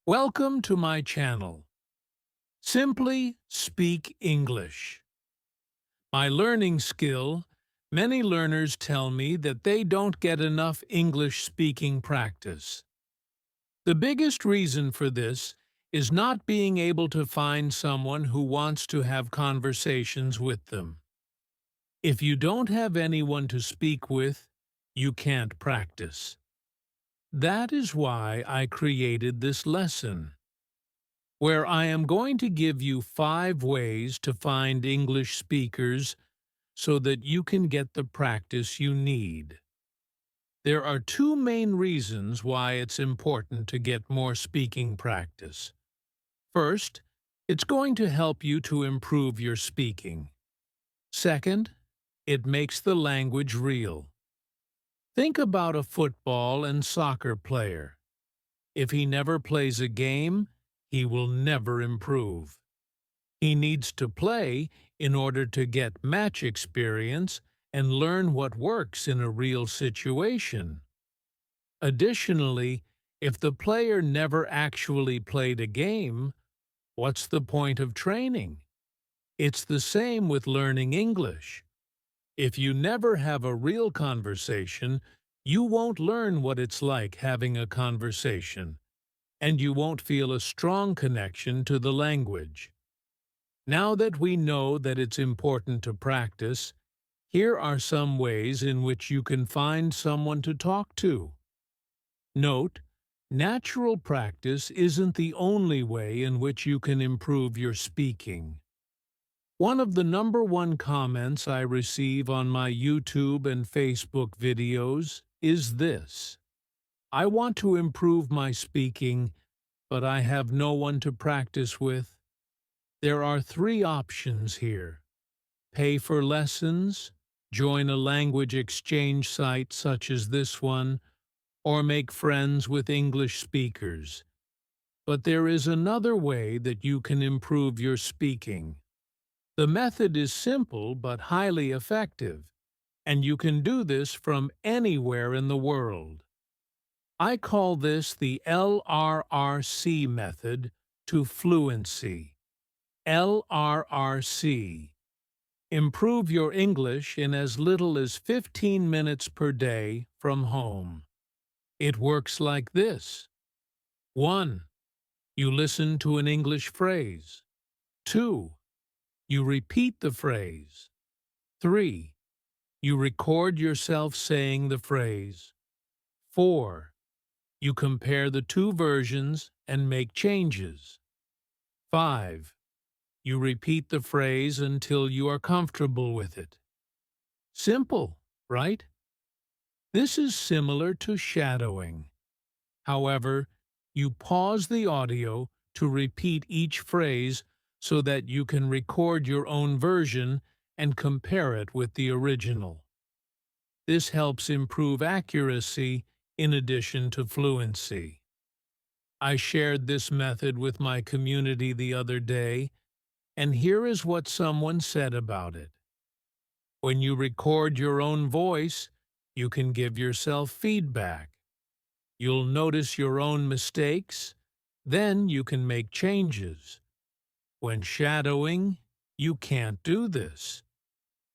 Welcome to my channel. Simply Speak English. My learning skill, many learners tell me that they don't get enough English speaking practice. The biggest reason for this is not being able to find someone who wants to have conversations with them. If you don't have anyone to speak with, you can't practice. That is why I created this lesson, where I am going to give you 5 ways to find English speakers so that you can get the practice you need. There are 2 main reasons why it's important to get more speaking practice. First, it's going to help you to improve your speaking. Second, it makes the language real. Think about a football and soccer player. If he never plays a game, he will never improve. He needs to play in order to get match experience and learn what works in a real situation. Additionally, if the player never actually played a game, what's the point of training? It's the same with learning English. If you never have a real conversation, you won't learn what it's like having a conversation, and you won't feel a strong connection to the language. Now that we know that it's important to practice, here are some ways in which you can find someone to talk to. Note, natural practice isn't the only way in which you can improve your speaking. One of the #1 comments I receive on my YouTube and Facebook videos is this: I want to improve my speaking, but I have no one to practice with. There are 3 options here: pay for lessons, join a language exchange site such as this one, or make friends with English speakers. But there is another way that you can improve your speaking. The method is simple but highly effective, and you can do this from anywhere in the world. I call this the LRRC method to fluency. LRRC. Improve your English in as little as 15 minutes per day from home. It works like this. 1. You listen to an English phrase. 2. You repeat the phrase. 3. You record yourself saying the phrase. 4. You compare the 2 versions and make changes. 5. You repeat the phrase until you are comfortable with it. Simple, right? This is similar to shadowing. However, you pause the audio to repeat each phrase so that you can record your own version and compare it with the original. This helps improve accuracy in addition to fluency. I shared this method with my community the other day, and here is what someone said about it. When you record your own voice, you can give yourself feedback. You'll notice your own mistakes, then you can make changes. When shadowing, you can't do this.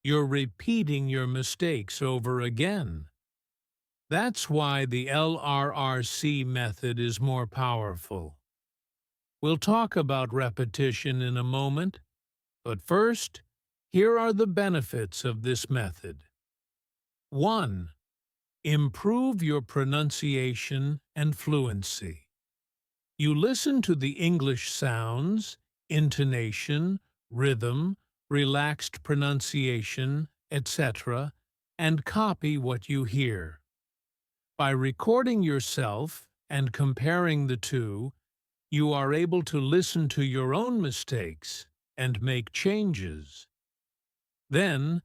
You're repeating your mistakes over again. That's why the LRRC method is more powerful. We'll talk about repetition in a moment, but first, here are the benefits of this method. 1. Improve your pronunciation and fluency. You listen to the English sounds, intonation, rhythm, relaxed pronunciation, etc., and copy what you hear. By recording yourself and comparing the 2, you are able to listen to your own mistakes and make changes. Then,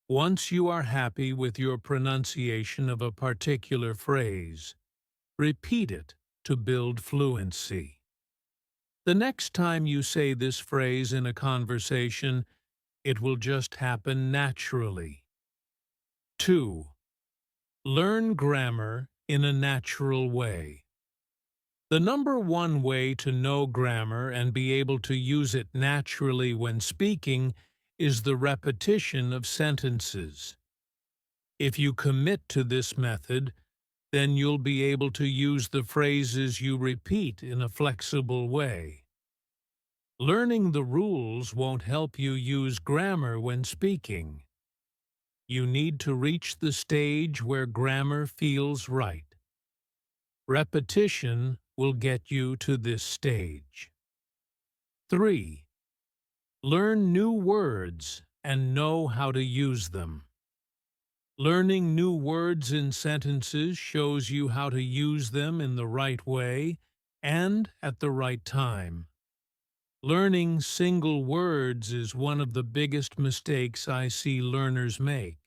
once you are happy with your pronunciation of a particular phrase, repeat it to build fluency. The next time you say this phrase in a conversation, it will just happen naturally. 2. Learn grammar in a natural way. The number one way to know grammar and be able to use it naturally when speaking is the repetition of sentences. If you commit to this method, then you'll be able to use the phrases you repeat in a flexible way. Learning the rules won't help you use grammar when speaking. You need to reach the stage where grammar feels right. Repetition will get you to this stage. 3. Learn new words and know how to use them. Learning new words in sentences shows you how to use them in the right way and at the right time. Learning single words is one of the biggest mistakes I see learners make.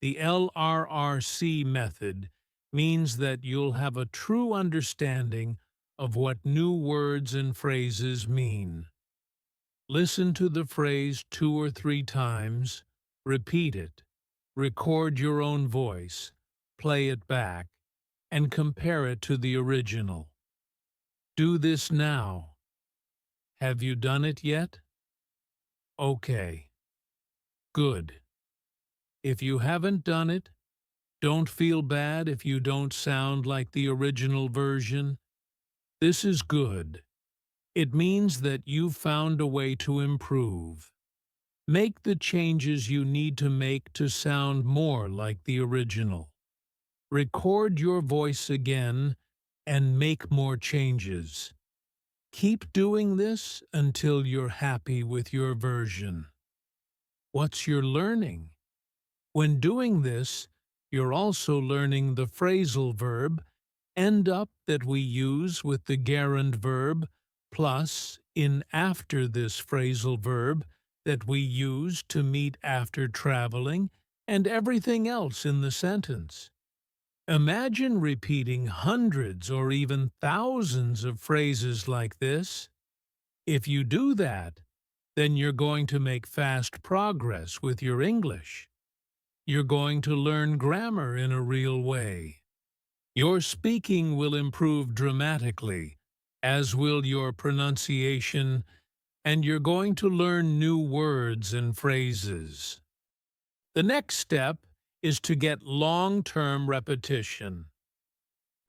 The LRRC method means that you'll have a true understanding of what new words and phrases mean. Listen to the phrase 2 or 3 times, repeat it, record your own voice, play it back, and compare it to the original. Do this now. Have you done it yet? Okay. Good. If you haven't done it, don't feel bad if you don't sound like the original version. This is good. It means that you've found a way to improve. Make the changes you need to make to sound more like the original. Record your voice again and make more changes. Keep doing this until you're happy with your version. What's your learning? When doing this, you're also learning the phrasal verb, end up that we use with the gerund verb, plus in after this phrasal verb that we use to meet after traveling, and everything else in the sentence. Imagine repeating hundreds or even thousands of phrases like this. If you do that, then you're going to make fast progress with your English. You're going to learn grammar in a real way. Your speaking will improve dramatically, as will your pronunciation, and you're going to learn new words and phrases. The next step is to get long-term repetition.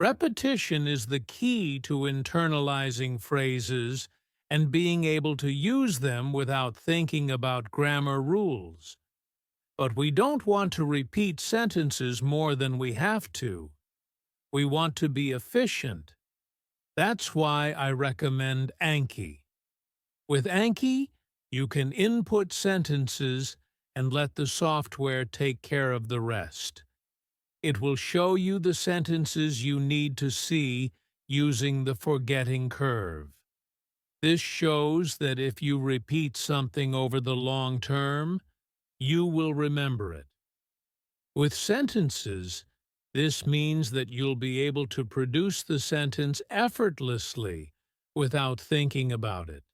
Repetition is the key to internalizing phrases and being able to use them without thinking about grammar rules. But we don't want to repeat sentences more than we have to. We want to be efficient. That's why I recommend Anki. With Anki, you can input sentences and let the software take care of the rest. It will show you the sentences you need to see using the forgetting curve. This shows that if you repeat something over the long term, you will remember it. With sentences, this means that you'll be able to produce the sentence effortlessly without thinking about it.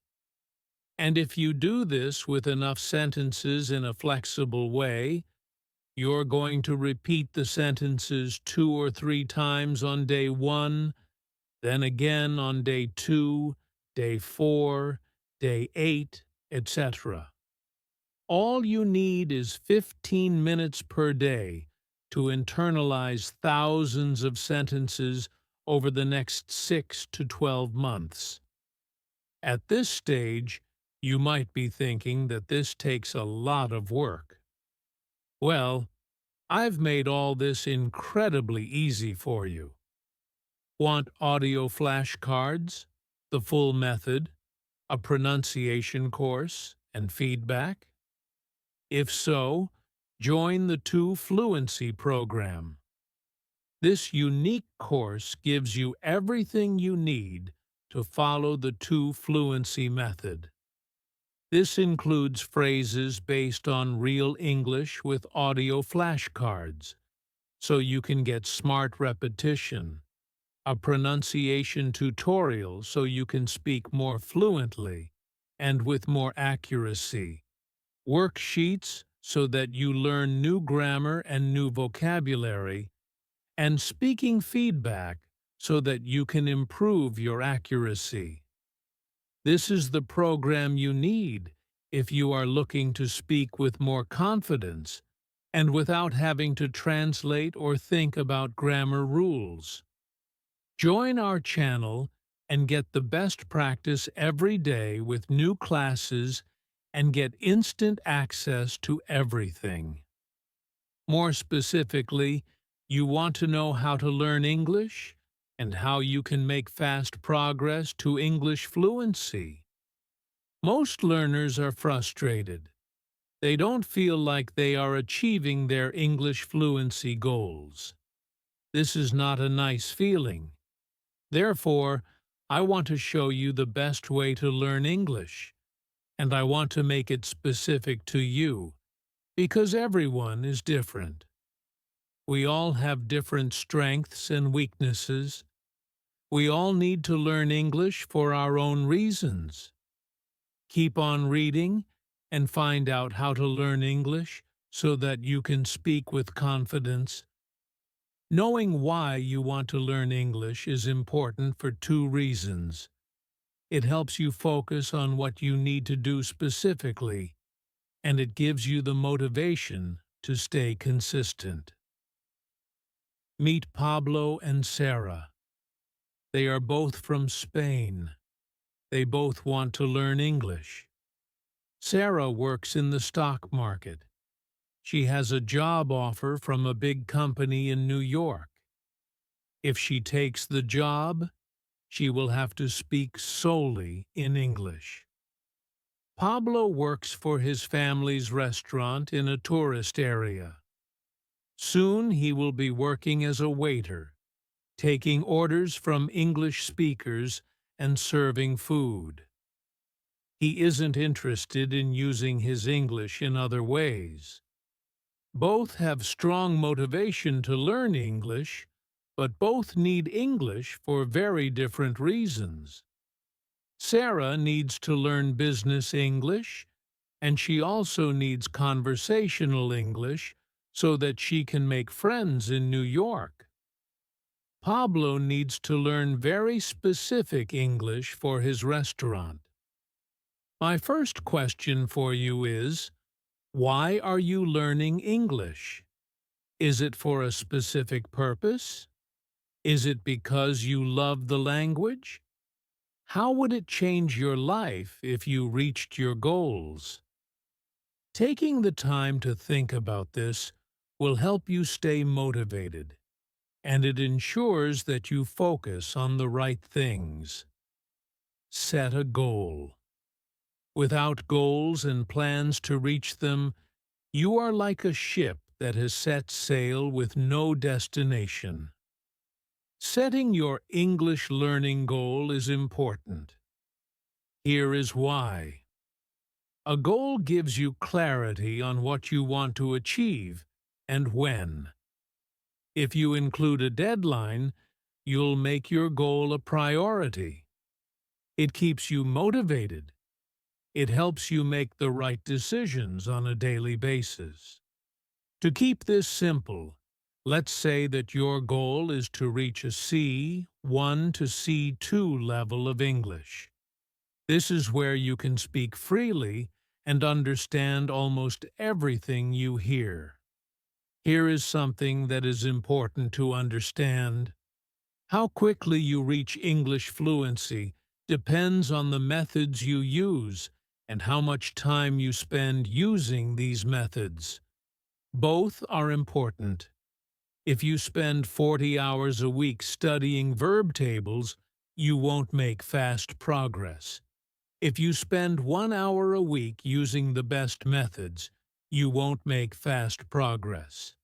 And if you do this with enough sentences in a flexible way, you're going to repeat the sentences 2 or 3 times on day 1, then again on day 2, day 4, day 8, etc. All you need is 15 minutes per day to internalize thousands of sentences over the next 6 to 12 months. At this stage, you might be thinking that this takes a lot of work. Well, I've made all this incredibly easy for you. Want audio flashcards, the full method, a pronunciation course, and feedback? If so, join the 2 Fluency program. This unique course gives you everything you need to follow the 2 Fluency method. This includes phrases based on real English with audio flashcards, so you can get smart repetition, a pronunciation tutorial so you can speak more fluently and with more accuracy, worksheets so that you learn new grammar and new vocabulary, and speaking feedback so that you can improve your accuracy. This is the program you need if you are looking to speak with more confidence and without having to translate or think about grammar rules. Join our channel and get the best practice every day with new classes and get instant access to everything. More specifically, you want to know how to learn English and how you can make fast progress to English fluency. Most learners are frustrated. They don't feel like they are achieving their English fluency goals. This is not a nice feeling. Therefore, I want to show you the best way to learn English, and I want to make it specific to you, because everyone is different. We all have different strengths and weaknesses. We all need to learn English for our own reasons. Keep on reading and find out how to learn English so that you can speak with confidence. Knowing why you want to learn English is important for two reasons. It helps you focus on what you need to do specifically, and it gives you the motivation to stay consistent. Meet Pablo and Sarah. They are both from Spain. They both want to learn English. Sarah works in the stock market. She has a job offer from a big company in New York. If she takes the job, she will have to speak solely in English. Pablo works for his family's restaurant in a tourist area. Soon he will be working as a waiter, taking orders from English speakers and serving food. He isn't interested in using his English in other ways. Both have strong motivation to learn English, but both need English for very different reasons. Sarah needs to learn business English, and she also needs conversational English so that she can make friends in New York. Pablo needs to learn very specific English for his restaurant. My first question for you is, why are you learning English? Is it for a specific purpose? Is it because you love the language? How would it change your life if you reached your goals? Taking the time to think about this will help you stay motivated, and it ensures that you focus on the right things. Set a goal. Without goals and plans to reach them, you are like a ship that has set sail with no destination. Setting your English learning goal is important. Here is why. A goal gives you clarity on what you want to achieve and when. If you include a deadline, you'll make your goal a priority. It keeps you motivated. It helps you make the right decisions on a daily basis. To keep this simple, let's say that your goal is to reach a C1 to C2 level of English. This is where you can speak freely and understand almost everything you hear. Here is something that is important to understand. How quickly you reach English fluency depends on the methods you use and how much time you spend using these methods. Both are important. If you spend 40 hours a week studying verb tables, you won't make fast progress. If you spend 1 hour a week using the best methods, you won't make fast progress.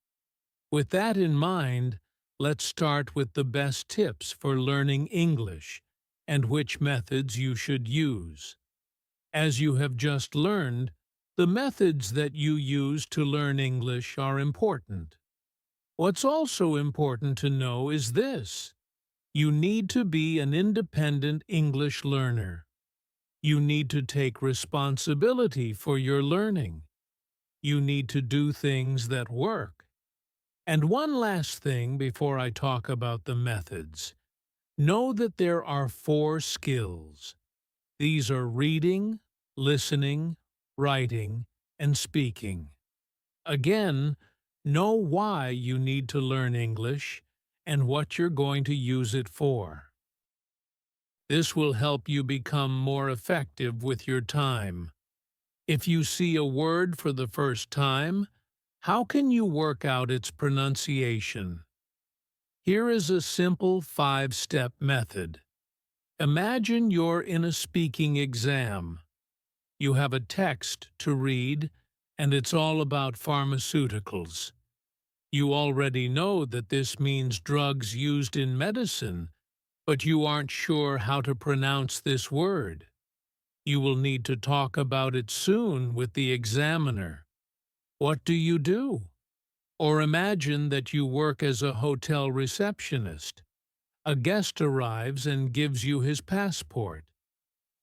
With that in mind, let's start with the best tips for learning English and which methods you should use. As you have just learned, the methods that you use to learn English are important. What's also important to know is this: you need to be an independent English learner. You need to take responsibility for your learning. You need to do things that work. And one last thing before I talk about the methods. Know that there are 4 skills. These are reading, listening, writing, and speaking. Again, know why you need to learn English and what you're going to use it for. This will help you become more effective with your time. If you see a word for the first time, how can you work out its pronunciation? Here is a simple 5-step method. Imagine you're in a speaking exam. You have a text to read, and it's all about pharmaceuticals. You already know that this means drugs used in medicine, but you aren't sure how to pronounce this word. You will need to talk about it soon with the examiner. What do you do? Or imagine that you work as a hotel receptionist. A guest arrives and gives you his passport.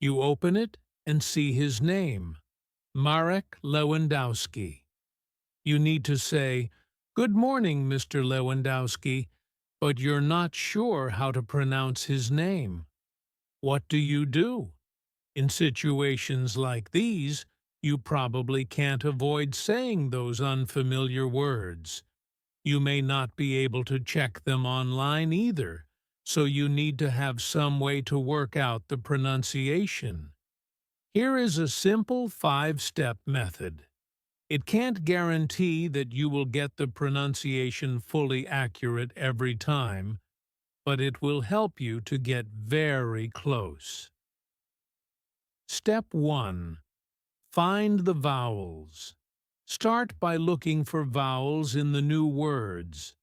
You open it and see his name, Marek Lewandowski. You need to say, "Good morning, Mr. Lewandowski," but you're not sure how to pronounce his name. What do you do? In situations like these, you probably can't avoid saying those unfamiliar words. You may not be able to check them online either, so you need to have some way to work out the pronunciation. Here is a simple 5-step method. It can't guarantee that you will get the pronunciation fully accurate every time, but it will help you to get very close. Step 1. Find the vowels. Start by looking for vowels in the new words.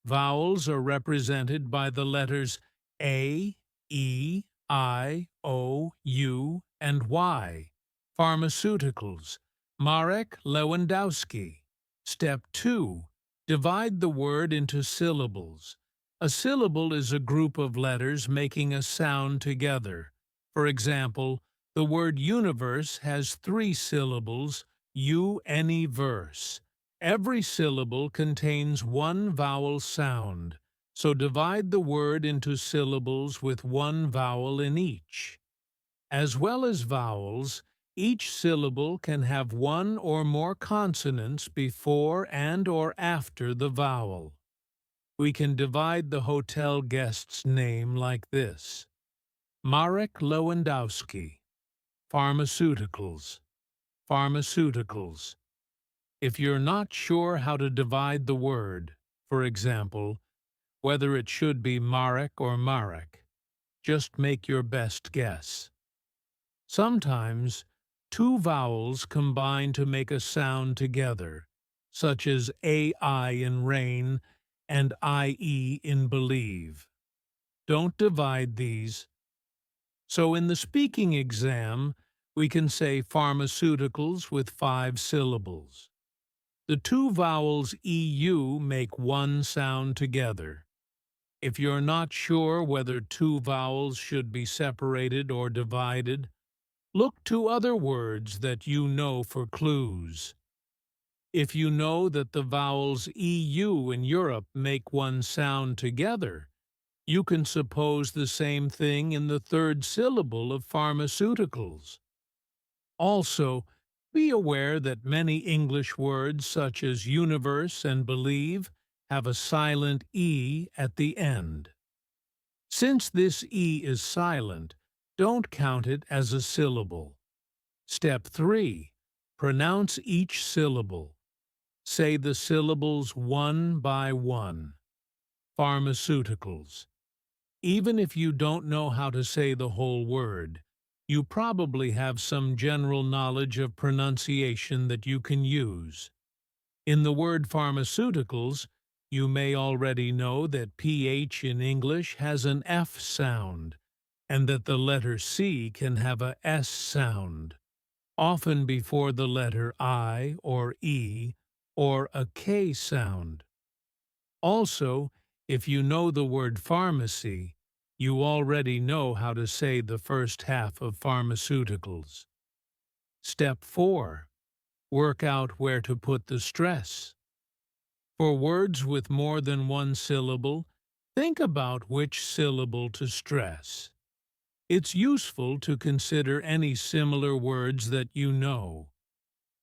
Vowels are represented by the letters A, E, I, O, U, and Y. Pharmaceuticals. Marek Lewandowski. Step 2. Divide the word into syllables. A syllable is a group of letters making a sound together. For example, the word universe has 3 syllables, universe. Every syllable contains 1 vowel sound, so divide the word into syllables with 1 vowel in each. As well as vowels, each syllable can have 1 or more consonants before and or after the vowel. We can divide the hotel guest's name like this: Marek Lewandowski, pharmaceuticals, pharmaceuticals. If you're not sure how to divide the word, for example, whether it should be Marek or Marek, just make your best guess. Sometimes, 2 vowels combine to make a sound together, such as AI in rain and IE in believe. Don't divide these. So in the speaking exam, we can say pharmaceuticals with 5 syllables. The 2 vowels EU make 1 sound together. If you're not sure whether 2 vowels should be separated or divided, look to other words that you know for clues. If you know that the vowels EU in Europe make 1 sound together, you can suppose the same thing in the 3rd syllable of pharmaceuticals. Also, be aware that many English words such as universe and believe have a silent E at the end. Since this E is silent, don't count it as a syllable. Step 3. Pronounce each syllable. Say the syllables one by one. Pharmaceuticals. Even if you don't know how to say the whole word, you probably have some general knowledge of pronunciation that you can use. In the word pharmaceuticals, you may already know that PH in English has an F sound, and that the letter C can have a S sound, often before the letter I or E, or a K sound. Also, if you know the word pharmacy, you already know how to say the first half of pharmaceuticals. Step 4. Work out where to put the stress. For words with more than 1 syllable, Think about which syllable to stress. It's useful to consider any similar words that you know.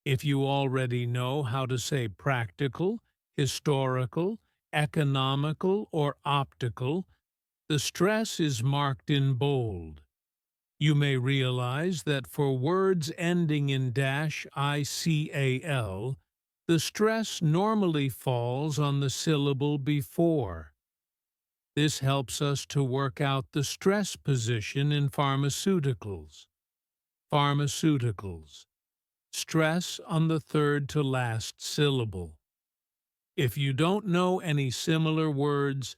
If you already know how to say practical, historical, economical, or optical, the stress is marked in bold. You may realize that for words ending in -ical, the stress normally falls on the syllable before. This helps us to work out the stress position in pharmaceuticals. Pharmaceuticals. Stress on the third to last syllable. If you don't know any similar words,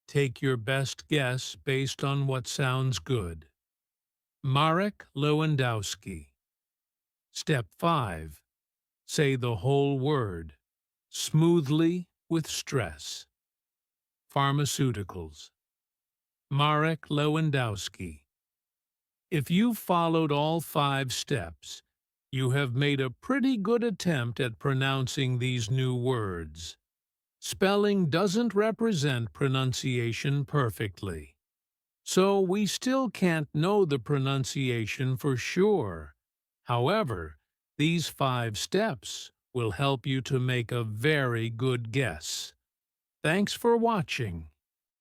take your best guess based on what sounds good. Marek Lewandowski. Step 5. Say the whole word, smoothly with stress. Pharmaceuticals. Marek Lewandowski. If you've followed all 5 steps, you have made a pretty good attempt at pronouncing these new words. Spelling doesn't represent pronunciation perfectly, so we still can't know the pronunciation for sure. However, these 5 steps will help you to make a very good guess. Thanks for watching.